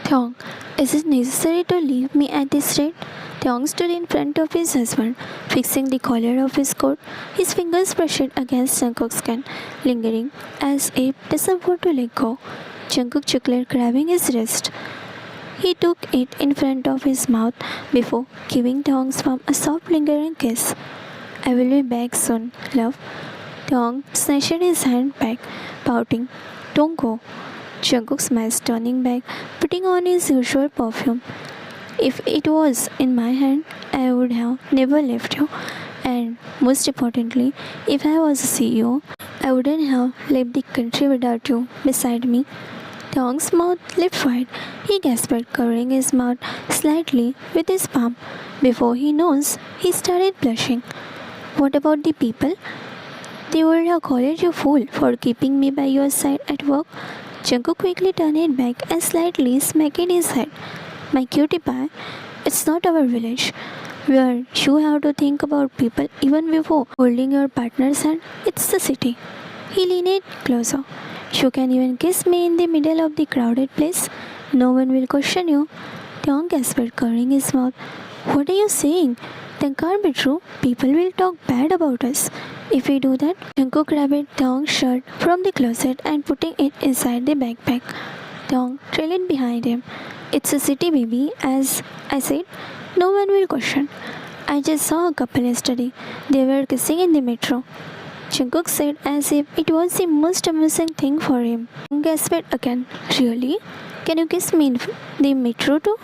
Thong, is it necessary to leave me at this rate? Thong stood in front of his husband, fixing the collar of his coat. His fingers brushed against Jungkook's skin, lingering as if doesn't want to let go. Jungkook chuckled, grabbing his wrist. He took it in front of his mouth before giving Thong's palm a soft lingering kiss. I will be back soon, love. Thong snatched his hand back, pouting. Don't go. Jungkook smiled, turning back, putting on his usual perfume. If it was in my hand, I would have never left you. And most importantly, if I was a CEO, I wouldn't have left the country without you beside me. Thong's mouth leaped wide. He gasped, covering his mouth slightly with his palm. Before he knows, he started blushing. What about the people? They would have called you fool for keeping me by your side at work. Jungkook quickly turned it back and slightly smacked his head. My cutie pie, it's not our village, where you have to think about people even before holding your partner's hand. It's the city. He leaned closer. You can even kiss me in the middle of the crowded place. No one will question you. Thong gasped, covering his mouth. What are you saying? That can't be true. People will talk bad about us. If we do that, Jungkook grabbed Thong's shirt from the closet and putting it inside the backpack. Thong trailed behind him. It's a city, baby. As I said, no one will question. I just saw a couple yesterday. They were kissing in the metro. Jungkook said as if it was the most amusing thing for him. Thong gasped again. Really? Can you kiss me in the metro too?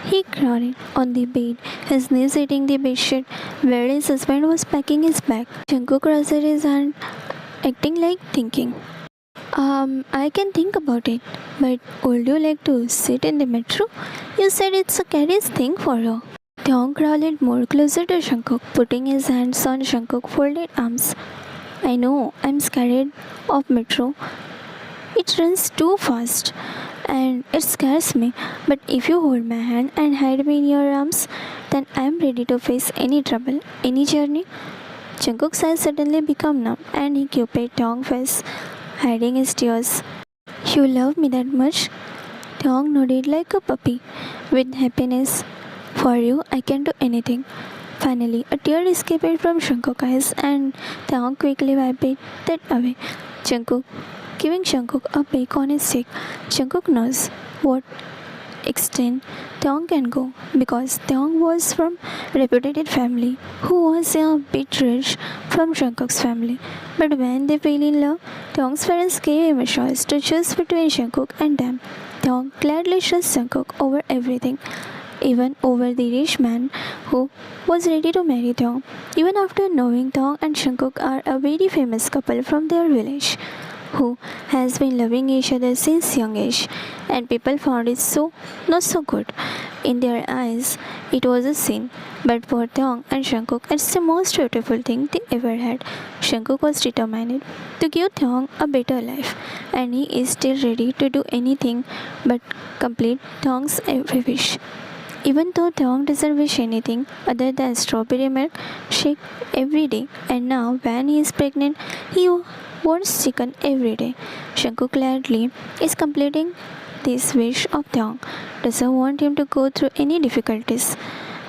He groaned on the bed, his knees hitting the bedsheet, where his husband was packing his bag. Jungkook raised his hand, acting like thinking. I can think about it, but would you like to sit in the metro? You said it's a careless thing for her. Thong crawled more closer to Jungkook, putting his hands on Jungkook's folded arms. I know, I'm scared of metro. It runs too fast and it scares me. But if you hold my hand and hide me in your arms, then I'm ready to face any trouble, any journey. Jungkook's eyes suddenly became numb and he cupid Thong's face, hiding his tears. You love me that much? Thong nodded like a puppy with happiness. For you, I can do anything. Finally, a tear escaped from Jungkook's eyes and Thong quickly wiped that away. Jungkook, giving Jungkook a peck on his cheek. Jungkook knows what extent Thong can go because Thong was from a reputed family who was a bit rich from Jungkook's family. But when they fell in love, Thong's parents gave him a choice to choose between Jungkook and them. Thong gladly chose Jungkook over everything, even over the rich man who was ready to marry Thong. Even after knowing Thong and Jungkook are a very famous couple from their village, who has been loving each other since young age, and people found it so not so good. In their eyes, it was a sin, but for Thong and Jungkook, it's the most beautiful thing they ever had. Jungkook was determined to give Thong a better life, and he is still ready to do anything but complete Thong's every wish. Even though Thong doesn't wish anything other than strawberry milk shake every day, and now when he is pregnant, he wants chicken every day. Jungkook gladly is completing this wish of Thong, doesn't want him to go through any difficulties.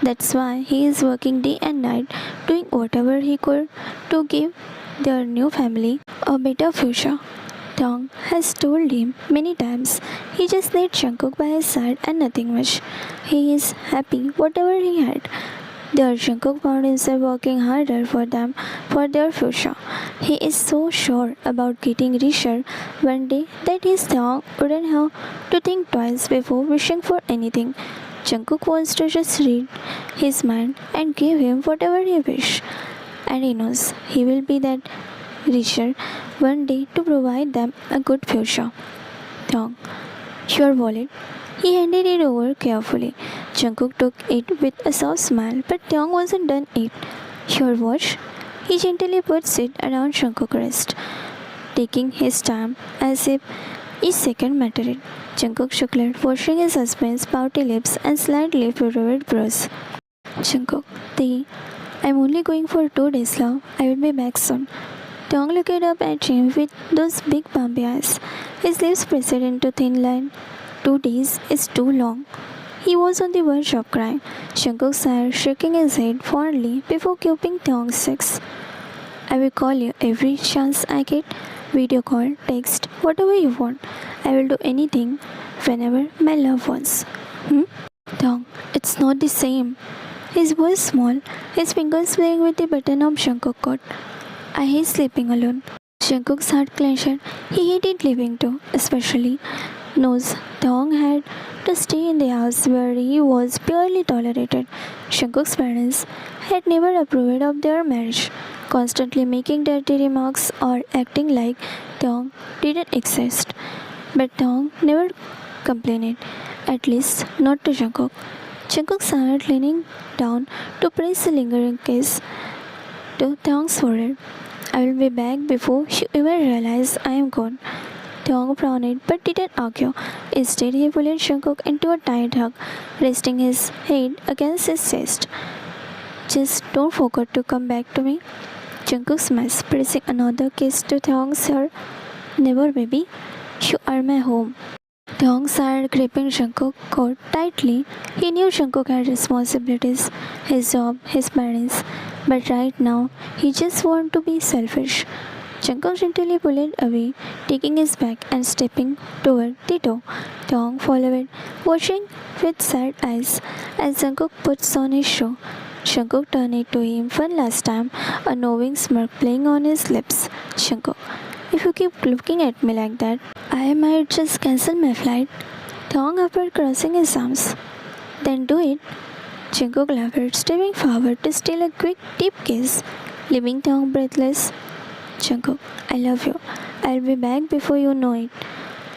That's why he is working day and night, doing whatever he could to give their new family a better future. Thong has told him many times he just needs Jungkook by his side and nothing much. He is happy whatever he had. Their Jungkook found himself working harder for them for their future. He is so sure about getting richer one day that his Thong wouldn't have to think twice before wishing for anything. Jungkook wants to just read his mind and give him whatever he wishes. And he knows he will be that richer one day to provide them a good future. Thong, your wallet. He handed it over carefully. Jungkook took it with a soft smile, but Thong wasn't done it. Your watch? He gently puts it around Jungkook's wrist, taking his time as if each second mattered. Jungkook chuckled, washing his husband's pouty lips and slightly furrowed brows. Jungkook, I'm only going for 2 days, love. I will be back soon. Thong looked up at him with those big bumpy eyes, his lips pressed into thin line. 2 days is too long. He was on the verge of crying. Jungkook sat shaking his head fondly before giving Taeyong 6. I will call you every chance I get. Video call, text, whatever you want. I will do anything whenever my love wants. Taeyong, it's not the same. His voice small, his fingers playing with the button of Jungkook's coat. I hate sleeping alone. Jungkook's heart clenched. He hated leaving too, especially knows Taeyong had to stay in the house where he was barely tolerated. Jungkook's parents had never approved of their marriage, constantly making dirty remarks or acting like Taeyong didn't exist. But Taeyong never complained, at least not to Jungkook. Jungkook sat leaning down to press a lingering kiss to Taeyong's forehead. I will be back before you even realize I am gone. Taeyong frowned but didn't argue. Instead, he pulled Jungkook into a tight hug, resting his head against his chest. Just don't forget to come back to me. Jungkook smiled, pressing another kiss to Taeyong's hair. Never, baby. You are my home. Taeyong started gripping Jungkook's coat tightly. He knew Jungkook had responsibilities, his job, his parents, but right now he just wanted to be selfish. Jungkook gently pulled away, taking his back and stepping toward the door. Taeyong followed, watching with sad eyes as Jungkook puts on his shoe. Jungkook turned to him one last time, a knowing smirk playing on his lips. Jungkook, if you keep looking at me like that, I might just cancel my flight. Taeyong offered, crossing his arms. Then do it. Jungkook laughed, stepping forward to steal a quick, deep kiss, leaving Taeyong breathless. Jungkook, I love you. I'll be back before you know it.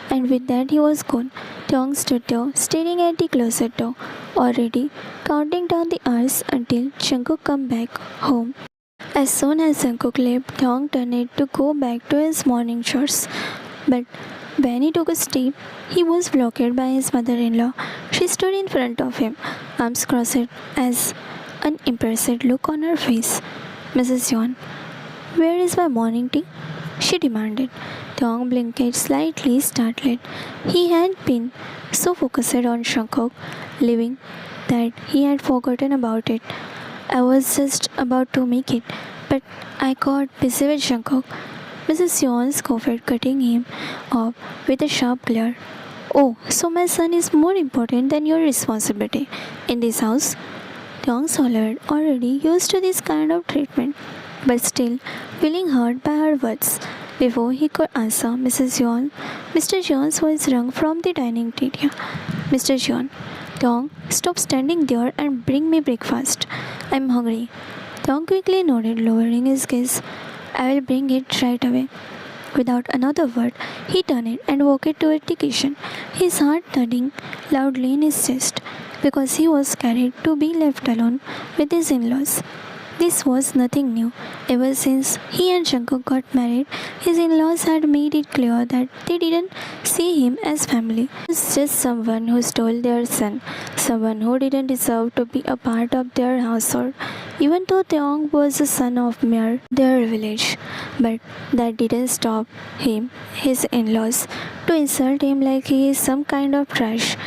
And with that, he was gone. Taeyong stood there, staring at the closet door, already counting down the hours until Jungkook come back home. As soon as Jungkook left, Taeyong turned to go back to his morning chores. But when he took a step, he was blocked by his mother-in-law. She stood in front of him, arms crossed, as an impressed look on her face. Mrs. Yeon, where is my morning tea? She demanded. Taeyong blinked, slightly startled. He had been so focused on Jungkook leaving that he had forgotten about it. I was just about to make it, but I got busy with Jungkook. Mrs. Yeon scoffed, cutting him off with a sharp glare. Oh, so my son is more important than your responsibility in this house? Taeyong swallowed, already used to this kind of treatment, but still feeling hurt by her words. Before he could answer, Mr. Jeon's voice rang from the dining area. Mr. Jeon, Taeyong, stop standing there and bring me breakfast. I'm hungry. Taeyong quickly nodded, lowering his gaze. I will bring it right away. Without another word, he turned and walked toward the kitchen, his heart thudding loudly in his chest, because he was scared to be left alone with his in-laws. This was nothing new. Ever since he and Jungkook got married, his in-laws had made it clear that they didn't see him as family. He was just someone who stole their son, someone who didn't deserve to be a part of their household, even though Taeyong was the son of mayor their village. But that didn't stop his in-laws, to insult him like he is some kind of trash.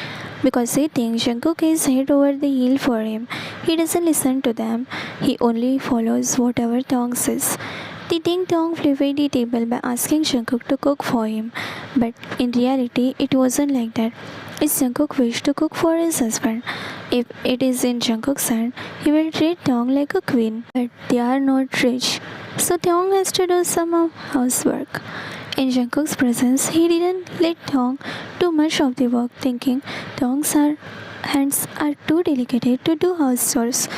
Because they think Jungkook is head over the heel for him. He doesn't listen to them. He only follows whatever Taeyong says. They think Taeyong flipped the table by asking Jungkook to cook for him. But in reality, it wasn't like that. It's Jungkook wished to cook for his husband. If it is in Jungkook's hand, he will treat Taeyong like a queen. But they are not rich, so Taeyong has to do some housework. In Jungkook's presence, he didn't let Taeyong do much of the work, thinking Taeyong's hands are too delicate to do house chores.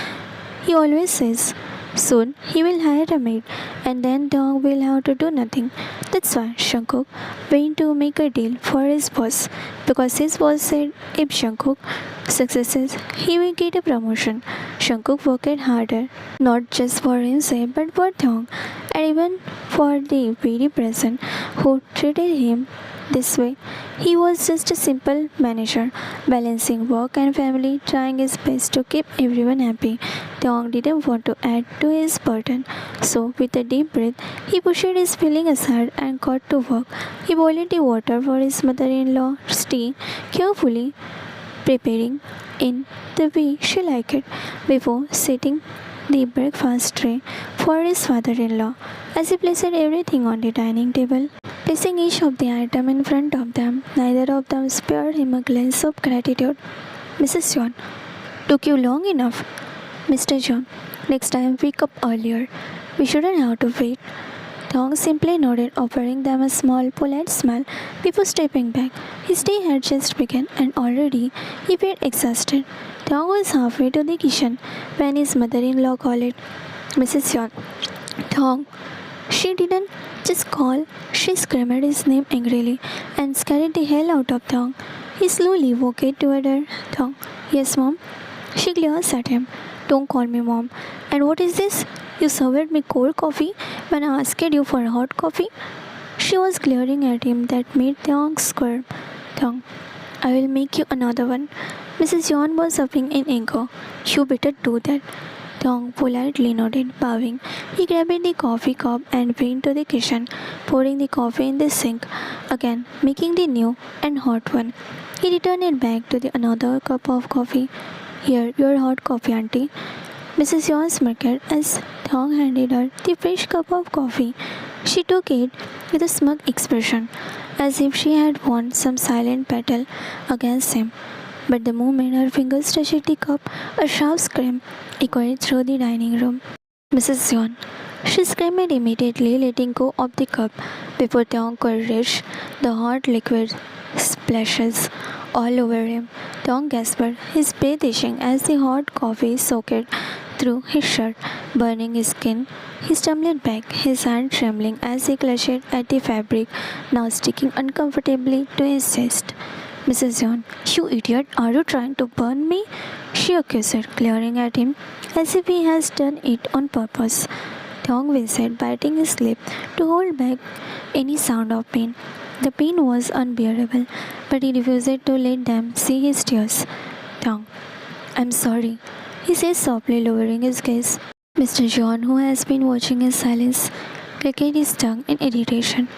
He always says, soon he will hire a maid, and then Taeyong will have to do nothing. That's why Jungkook went to make a deal for his boss, because his boss said if Jungkook succeeds, he will get a promotion. Jungkook worked harder, not just for himself but for Taeyong, and even for the very person who treated him this way. He was just a simple manager, balancing work and family, trying his best to keep everyone happy. Taeyong didn't want to add to his burden, so with a deep breath, he pushed his feeling aside and got to work. He boiled the water for his mother-in-law's tea, carefully preparing in the way she liked it before setting the breakfast tray for his father-in-law. As he placed everything on the dining table, placing each of the item in front of them, neither of them spared him a glance of gratitude. Mrs. John, took you long enough. Mr. John, next time wake up earlier. We shouldn't have to wait. Thong simply nodded, offering them a small, polite smile before stepping back. His day had just begun, and already he felt exhausted. Thong was halfway to the kitchen when his mother-in-law called Mrs. John. Thong. She didn't just call, she screamed his name angrily and scared the hell out of Thong. He slowly walked toward her. Thong. Yes, Mom. She glares at him. Don't call me Mom. And what is this? You served me cold coffee when I asked you for hot coffee? She was glaring at him that made Thong squirm. Thong. I will make you another one. Mrs. John was upping in anger. You better do that. Thong politely nodded, bowing. He grabbed the coffee cup and went to the kitchen, pouring the coffee in the sink, again making the new and hot one. He returned it back to the another cup of coffee. Here, your hot coffee, auntie. Mrs. John smirked as Thong handed her the fresh cup of coffee. She took it with a smug expression, as if she had won some silent battle against him. But the moment her fingers touched the cup, a sharp scream echoed through the dining room. Mrs. John. She screamed immediately, letting go of the cup before Thong could reach. The hot liquid splashes all over him. Thong gasped, his breath itching as the hot coffee soaked through his shirt, burning his skin. He stumbled back, his hand trembling as he clutched at the fabric, now sticking uncomfortably to his chest. Mrs. John, you idiot, are you trying to burn me? She accused, glaring at him as if he has done it on purpose. Thong winced, biting his lip to hold back any sound of pain. The pain was unbearable, but he refused to let them see his tears. Thong, I'm sorry, he said softly, lowering his gaze. Mr. John, who has been watching in silence, clicked his tongue in irritation.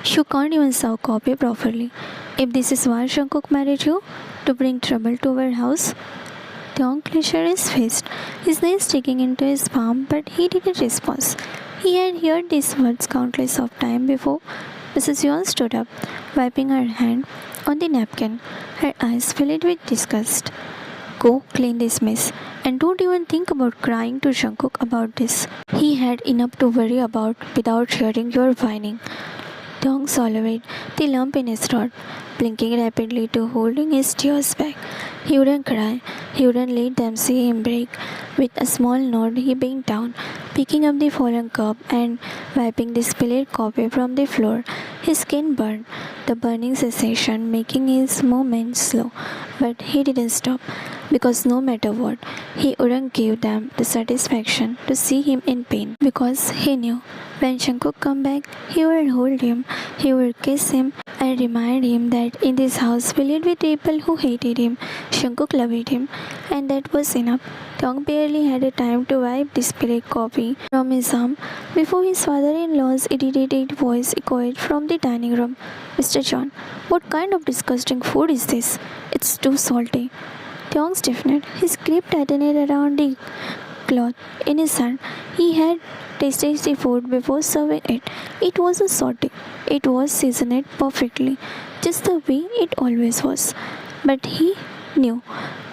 You can't even serve coffee properly. If this is why Jungkook married you, to bring trouble to our house? Thong clenched his fist, his knees sticking into his palm, but he didn't respond. He had heard these words countless of times before. Mrs. Yuan stood up, wiping her hand on the napkin, her eyes filled with disgust. Go clean this mess, and don't even think about crying to Jungkook about this. He had enough to worry about without hearing your whining. Thong swallowed the lump in his throat, blinking rapidly to holding his tears back. He wouldn't cry. He wouldn't let them see him break. With a small nod, he bent down, picking up the fallen cup and wiping the spilled coffee from the floor. His skin burned, the burning sensation making his movements slow. But he didn't stop, because no matter what, he wouldn't give them the satisfaction to see him in pain. Because he knew when Jungkook come back, he would hold him, he would kiss him, and remind him that in this house filled with people who hated him, Jungkook loved him, and that was enough. Thong barely had a time to wipe the spilled coffee from his arm before his father-in-law's irritated voice echoed from the dining room. Mr. John, what kind of disgusting food is this? It's too salty. Thong stiffened, his grip tightened around the cloth in his hand. He had tasted the food before serving it. It wasn't salty. It was seasoned perfectly, just the way it always was. But he knew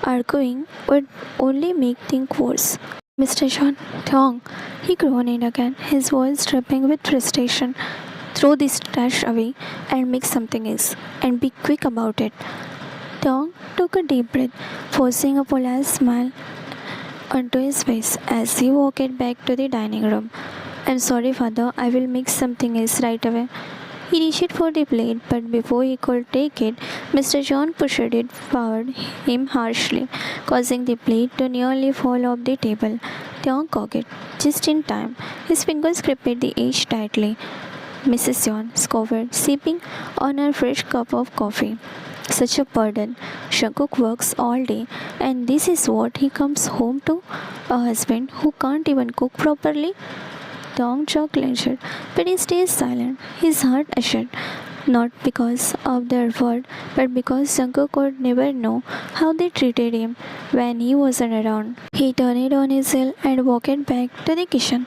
arguing would only make things worse. Mr. John, Thong, he groaned again, his voice dripping with frustration. Throw this trash away and make something else, and be quick about it. Thong took a deep breath, forcing a polite smile onto his face as he walked back to the dining room. I'm sorry, father, I will make something else right away. He reached for the plate, but before he could take it, Mr. John pushed it forward him harshly, causing the plate to nearly fall off the table. Thong caught it just in time. His fingers gripped the edge tightly. Mrs. Yon scoffed, sipping on her fresh cup of coffee. Such a burden. Shankuk works all day, and this is what he comes home to? A husband who can't even cook properly? Dong Chok clenched, but he stays silent, his heart assured. Not because of their word, but because Jungkook would never know how they treated him when he wasn't around. He turned on his heel and walked back to the kitchen.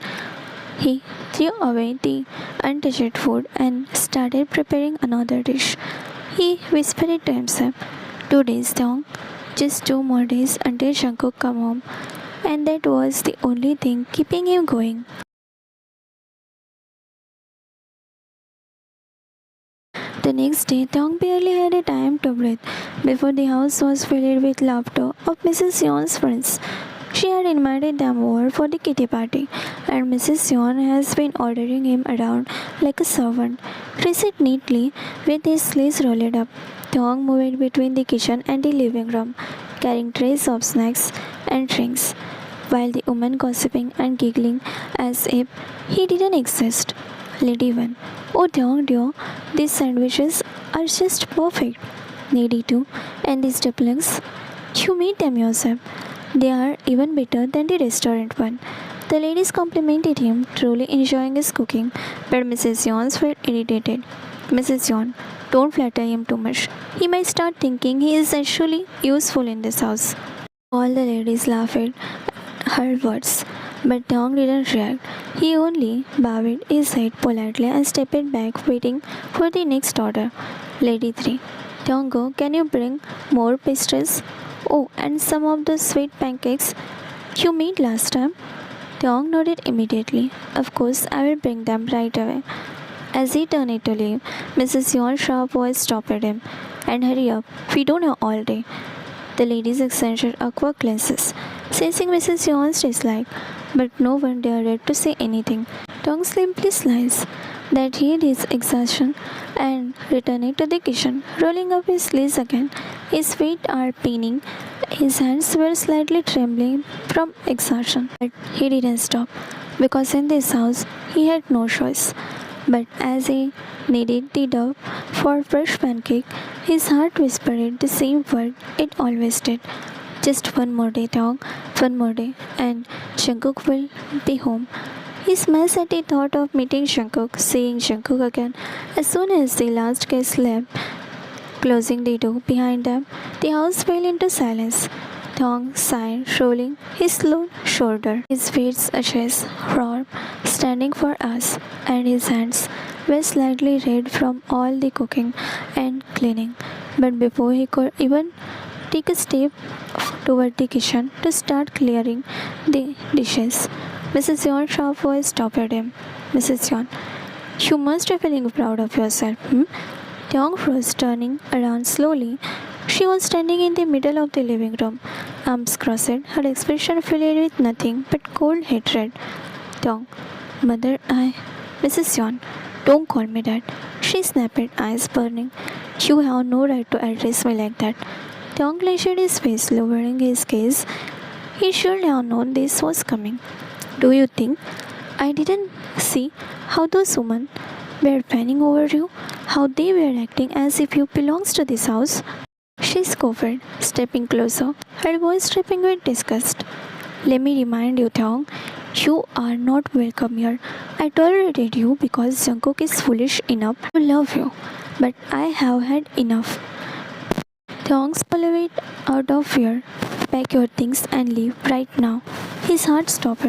He threw away the untouched food and started preparing another dish. He whispered to himself, 2 days, Dong. Just 2 more days until Jungkook come home. And that was the only thing keeping him going. The next day, Thong barely had a time to breathe before the house was filled with laughter of Mrs. Yeon's friends. She had invited them over for the kitty party, and Mrs. Yeon has been ordering him around like a servant. Dressed neatly, with his sleeves rolled up, Thong moved between the kitchen and the living room, carrying trays of snacks and drinks, while the women gossiping and giggling as if he didn't exist. Lady 1. Oh, Dong dear, these sandwiches are just perfect. Lady 2. And these dumplings? You made them yourself. They are even better than the restaurant one. The ladies complimented him, truly enjoying his cooking, but Mrs. Yon felt irritated. Mrs. Yon, don't flatter him too much. He might start thinking he is actually useful in this house. All the ladies laughed at her words, but Dong didn't react. He only bowed his head politely and stepped back, waiting for the next order. Lady 3. Donggo, can you bring more pastries? Oh, and some of those sweet pancakes you made last time? Dong nodded immediately. Of course, I will bring them right away. As he turned to leave, Mrs. Yorn's sharp voice stopped him. And hurry up, we don't have all day. The ladies exchanged awkward glances, sensing Mrs. Yorn's dislike, but no one dared to say anything. Dong simply sliced that hid his exhaustion and returned to the kitchen, rolling up his sleeves again. His feet are paining, his hands were slightly trembling from exhaustion, but he didn't stop because in this house he had no choice. But as he kneaded the dough for fresh pancake, his heart whispered the same word it always did. Just one more day, Dong, one more day, and Jungkook will be home. He smiled at the thought of meeting Jungkook, seeing Jungkook again. As soon as the last guest left, closing the door behind them, the house fell into silence. Thong sighed, rolling his low shoulder. His feet ashes, raw, standing for us, and his hands were slightly red from all the cooking and cleaning. But before he could even take a step toward the kitchen to start clearing the dishes, Mrs. Yorn's sharp voice stopped him. Mrs. Yorn, you must be feeling proud of yourself, hmm? Dong froze, turning around slowly. She was standing in the middle of the living room, arms crossed, her expression filled with nothing but cold hatred. Dong, mother, Mrs. Yon, don't call me that. She snapped, eyes burning. You have no right to address me like that. Dong clenched his face, lowering his gaze. He should have known this was coming. Do you think I didn't see how those women were fanning over you? How they were acting as if you belongs to this house? She scoffed, stepping closer, her voice dripping with disgust. Let me remind you, Thong, you are not welcome here. I tolerated you because Jungkook is foolish enough to love you, but I have had enough. Thong swallowed out of fear. Pack your things and leave right now. His heart stopped.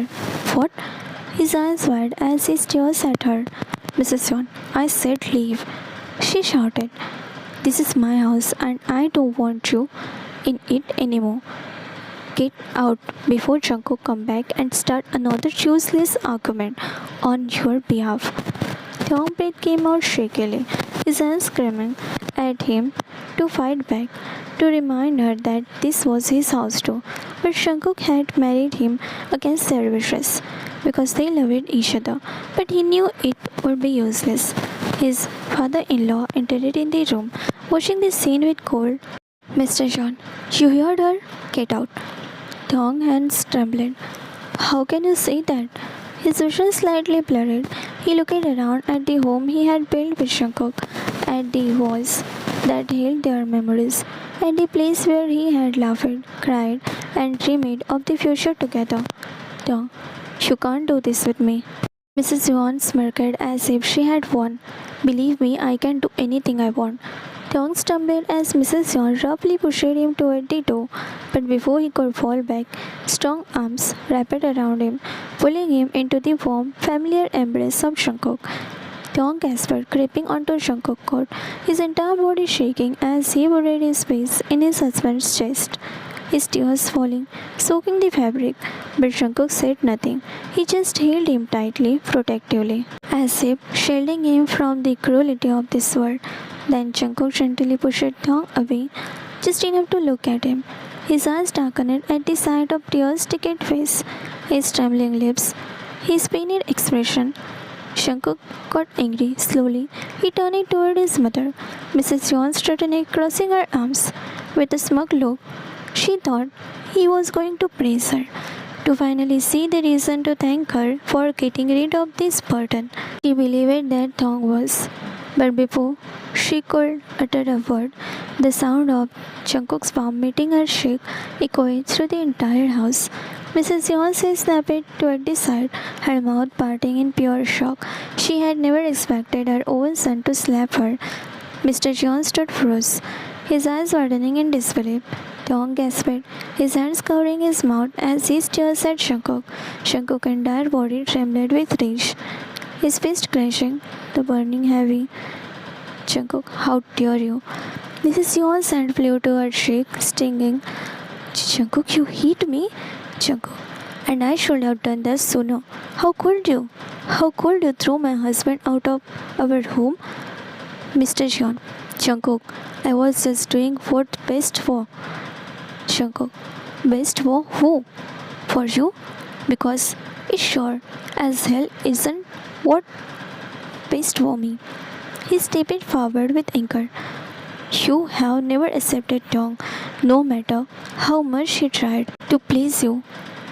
What? His eyes wide as he stares at her. Mrs. Yon, I said leave. She shouted. This is my house and I don't want you in it anymore. Get out before Jungkook come back and start another useless argument on your behalf. Thong's breath came out shakily, his hands screaming at him to fight back, to remind her that this was his house too. But Jungkook had married him against their wishes because they loved each other. But he knew it would be useless. His father-in-law entered in the room, watching the scene with cold. Mr. John, you heard her? Get out. Thong's hands trembled. How can you say that? His vision slightly blurred. He looked around at the home he had built with Jungkook, at the walls that held their memories, at the place where he had laughed, cried, and dreamed of the future together. Dong, you can't do this with me. Mrs. Yuan smirked as if she had won. Believe me, I can do anything I want. Tong stumbled as Mrs. Yuan roughly pushed him toward the door, but before he could fall back, strong arms wrapped around him, pulling him into the warm, familiar embrace of Jungkook. Tong gasped, creeping onto Jungkook's coat, his entire body shaking as he buried his face in his husband's chest, his tears falling, soaking the fabric. But Jungkook said nothing. He just held him tightly, protectively, as if shielding him from the cruelty of this world. Then Jungkook gently pushed Tong away, just enough to look at him. His eyes darkened at the sight of tear-stained face, his trembling lips, his pained expression. Jungkook got angry. Slowly, he turned toward his mother. Mrs. Yuan straightened, crossing her arms. With a smug look, she thought he was going to praise her, to finally see the reason to thank her for getting rid of this burden. She believed that Thong was. But before she could utter a word, the sound of Jungkook's palm meeting her shake echoed through the entire house. Mrs. Yonsei snapped toward the side, her mouth parting in pure shock. She had never expected her own son to slap her. Mr. John stood froze, his eyes widening in disbelief. Tong gasped, his hands covering his mouth as he stared at Jungkook. Jungkook's entire body trembled with rage, his fist clenching, the burning heavy. Jungkook, how dare you? Mrs. Yuan's hand flew to her cheek, stinging. Jungkook, you hit me? Jungkook, and I should have done that sooner. How could you? How could you throw my husband out of our home? Mr. Jeon, Jungkook, I was just doing what's best for. Jungkook, best for who? For you? Because it sure as hell isn't what best for me. He stepped forward with anger. You have never accepted Dong, no matter how much he tried to please you.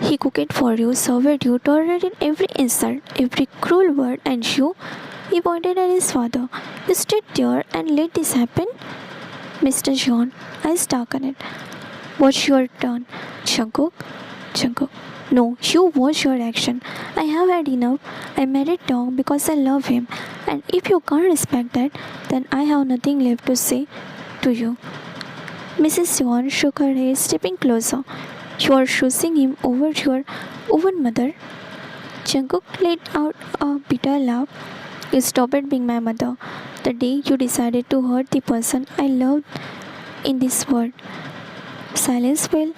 He cooked for you, served you, tolerated every insult, every cruel word, and you, he pointed at his father. You stood there and let this happen? Mr. John, I darkened. Watch your turn. Jungkook? Jungkook. No, you watch your action. I have had enough. I married Dong because I love him. And if you can't respect that, then I have nothing left to say to you. Mrs. Yuan shook her head, stepping closer. You are choosing him over your own mother? Jungkook let out a bitter laugh. You stopped being my mother the day you decided to hurt the person I loved in this world. Silence fell.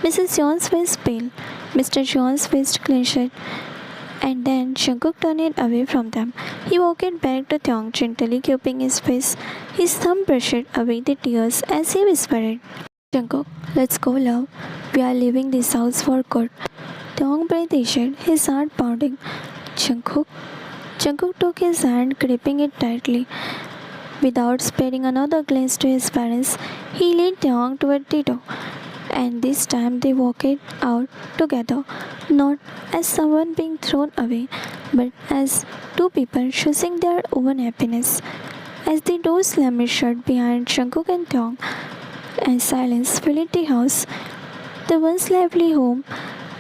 Mrs. Yuan's face pale. Mr. John's fist clenched, and then Jungkook turned away from them. He walked back to Thong, gently keeping his face. His thumb brushed away the tears as he whispered, Jungkook, let's go, love. We are leaving this house for good. Thong breathed easy, his heart pounding. Jungkook? Jungkook took his hand, gripping it tightly. Without sparing another glance to his parents, he led Thong toward the door. And this time they walked out together, not as someone being thrown away, but as two people choosing their own happiness. As the door slammed shut behind Jungkook and Thong, and silence filled the house, the once lively home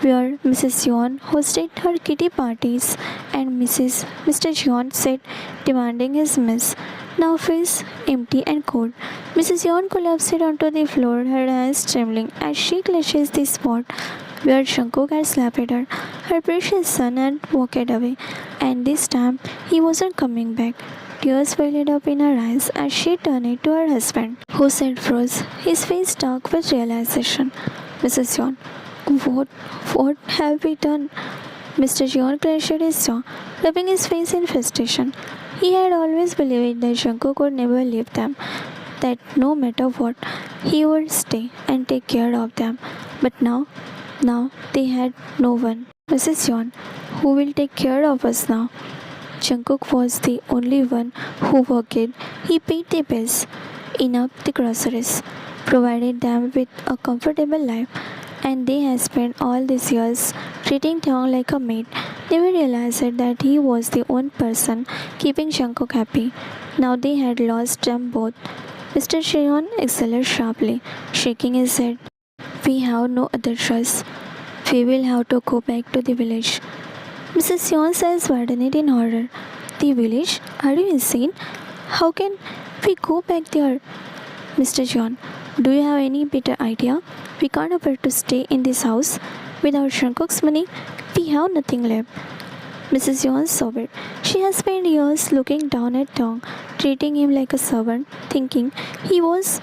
where Mrs. Yeon hosted her kitty parties and Mr. Jeon sat demanding his mess, now feels empty and cold. Mrs. Yeon collapsed onto the floor, her hands trembling as she clutches the spot where Jungkook had slapped her. Her precious son had walked away, and this time he wasn't coming back. Tears welled up in her eyes as she turned to her husband, who sat froze, his face dark with realization. Mrs. Yeon, what have we done? Mr. Jeon clenched his jaw, rubbing his face in frustration. He had always believed that Jungkook would never leave them, that no matter what, he would stay and take care of them. But now they had no one. Mrs. Yeon, who will take care of us now? Jungkook was the only one who worked. He paid the bills, enough the groceries, provided them with a comfortable life, and they had spent all these years treating Taeyong like a maid. Never realized that he was the one person keeping Jungkook happy. Now they had lost them both. Mr. Cheon exhaled sharply, shaking his head. We have no other choice. We will have to go back to the village. Mrs. Yeon's eyes widened in horror. The village? Are you insane? How can we go back there? Mr. John, do you have any better idea? We can't afford to stay in this house. Without Jungkook's money, we have nothing left. Mrs. Yeon sobered. She has spent years looking down at Tong, treating him like a servant, thinking he was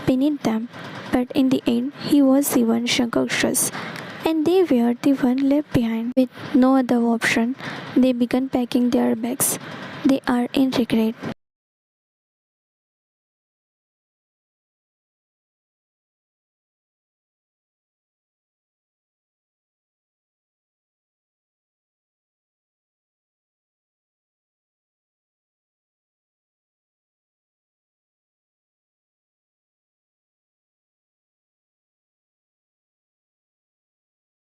beneath them. But in the end, he was the one Jungkook trusts, and they were the one left behind. With no other option, they began packing their bags. They are in regret.